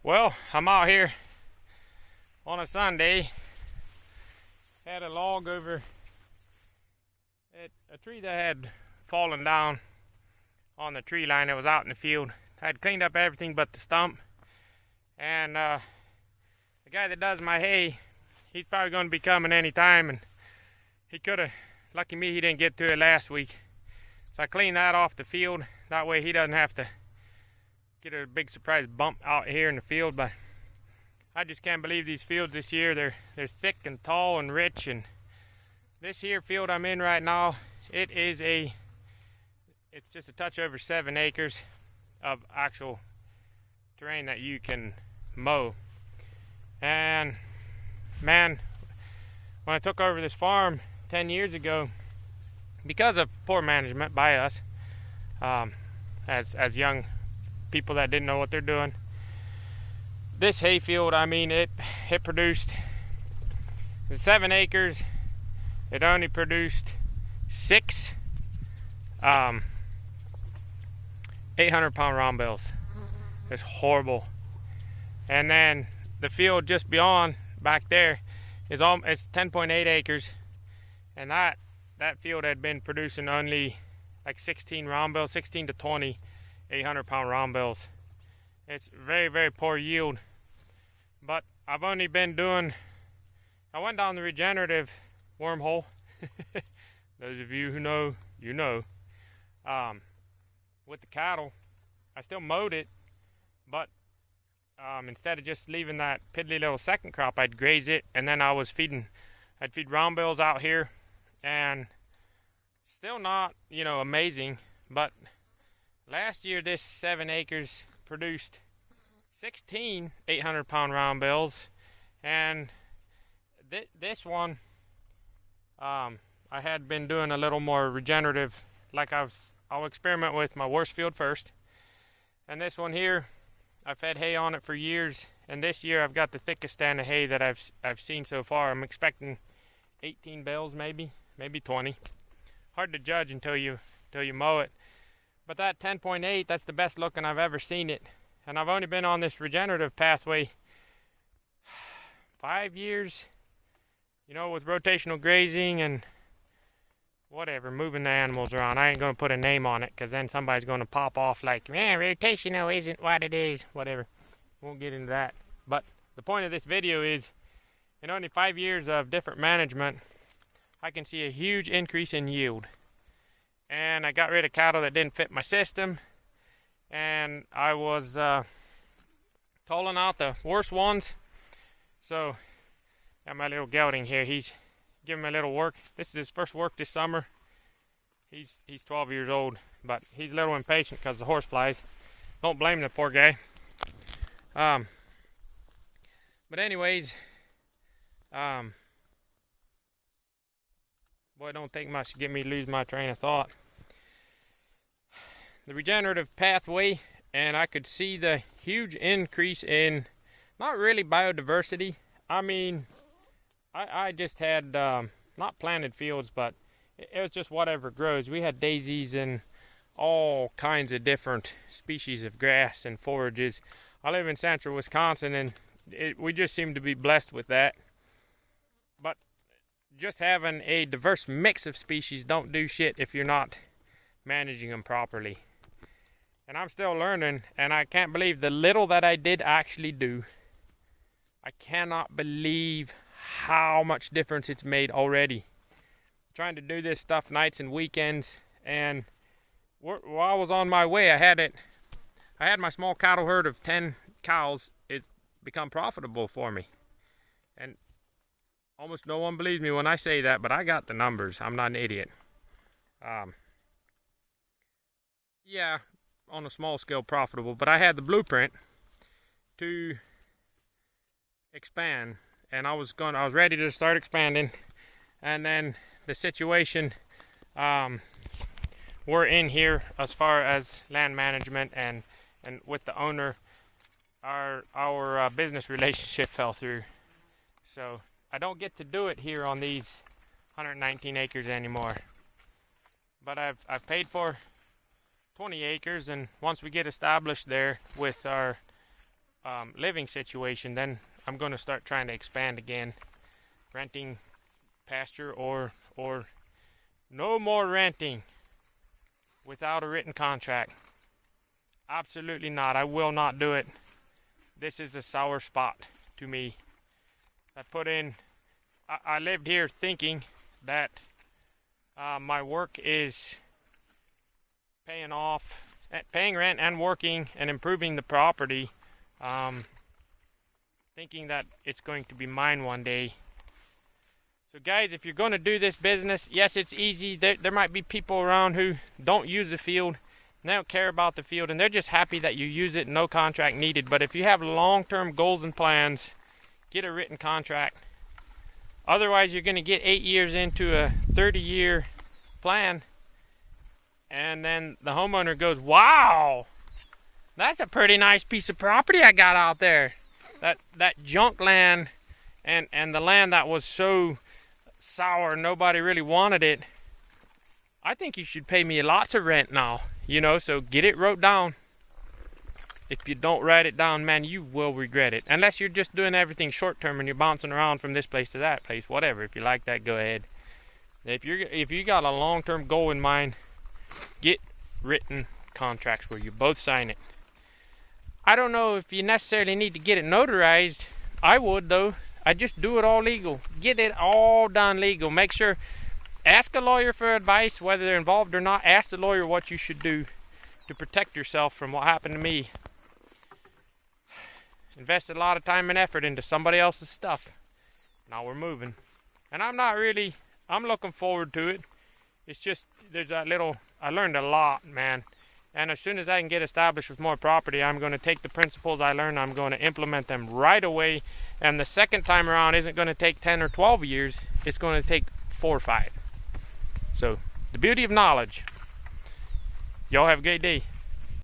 Well, I'm out here on a Sunday. Had a log over at a tree that had fallen down on the tree line that was out in the field. I had cleaned up everything but the stump. And the guy that does my hay, he's probably going to be coming anytime. And he could have, lucky me, he didn't get to it last week. So I cleaned that off the field. That way he doesn't have to get a big surprise bump out here in the field. But I just can't believe these fields this year. They're thick and tall and rich. And this here field I'm in right now, it's just a touch over 7 acres of actual terrain that you can mow. And man, when I took over this farm 10 years ago, because of poor management by us, as young people that didn't know what they're doing, this hayfield, I mean, it produced, the 7 acres, it only produced 6 800-pound round bales. It's horrible. And then the field just beyond back there is it's 10.8 acres, and that field had been producing only like 16 round bales, 16 to 20 800-pound round bales. It's very, very poor yield. But I've only been doing, I went down the regenerative wormhole. Those of you who know, you know. With the cattle, I still mowed it, but instead of just leaving that piddly little second crop, I'd graze it, and then I'd feed round bales out here, and still not, amazing. But last year, this 7 acres produced 16 800-pound round bales, and this one, I had been doing a little more regenerative. Like I'll experiment with my worst field first, and this one here, I've had hay on it for years, and this year I've got the thickest stand of hay that I've seen so far. I'm expecting 18 bales, maybe 20. Hard to judge until you mow it. But that 10.8, that's the best looking I've ever seen it. And I've only been on this regenerative pathway 5 years, with rotational grazing and whatever, moving the animals around. I ain't going to put a name on it, because then somebody's going to pop off like, man, rotational isn't what it is, whatever. Won't get into that. But the point of this video is, in only 5 years of different management, I can see a huge increase in yield. And I got rid of cattle that didn't fit my system, and I was tolling out the worst ones. So, got my little gelding here. He's giving me a little work. This is his first work this summer. He's 12 years old, but he's a little impatient because of the horse flies. Don't blame the poor guy. But anyways, boy, it don't take much to get me to lose my train of thought. The regenerative pathway, and I could see the huge increase in, not really biodiversity. I mean, I just had, not planted fields, but it was just whatever grows. We had daisies and all kinds of different species of grass and forages. I live in central Wisconsin, and we just seem to be blessed with that. But just having a diverse mix of species don't do shit if you're not managing them properly. And I'm still learning, and I can't believe the little that I did actually do. I cannot believe how much difference it's made already. Trying to do this stuff nights and weekends, and while I was on my way, I had my small cattle herd of 10 cows. It become profitable for me, and almost no one believes me when I say that, but I got the numbers. I'm not an idiot. Yeah, on a small scale profitable, but I had the blueprint to expand, and I was ready to start expanding, and then the situation we're in here as far as land management and with the owner, our business relationship fell through. So I don't get to do it here on these 119 acres anymore. But I've paid for 20 acres, and once we get established there with our living situation, then I'm going to start trying to expand again, renting pasture or no more renting without a written contract. Absolutely not. I will not do it. This is a sour spot to me. I lived here thinking that my work is paying rent and working and improving the property, thinking that it's going to be mine one day. So guys, if you're going to do this business, yes, it's easy. There might be people around who don't use the field, and they don't care about the field, and they're just happy that you use it, no contract needed. But if you have long-term goals and plans, get a written contract. Otherwise, you're going to get 8 years into a 30-year plan, and then the homeowner goes, wow, that's a pretty nice piece of property I got out there. That junk land and the land that was so sour, nobody really wanted it. I think you should pay me lots of rent now, so get it wrote down. If you don't write it down, man, you will regret it. Unless you're just doing everything short term and you're bouncing around from this place to that place, whatever. If you like that, go ahead. If you got a long-term goal in mind, get written contracts where you both sign it. I don't know if you necessarily need to get it notarized. I would, though. I just do it all legal. Get it all done legal. Make sure, ask a lawyer for advice, whether they're involved or not. Ask the lawyer what you should do to protect yourself from what happened to me. Invested a lot of time and effort into somebody else's stuff. Now we're moving. And I'm looking forward to it. It's just, I learned a lot, man. And as soon as I can get established with more property, I'm going to take the principles I learned, I'm going to implement them right away. And the second time around isn't going to take 10 or 12 years. It's going to take 4 or 5. So, the beauty of knowledge. Y'all have a great day.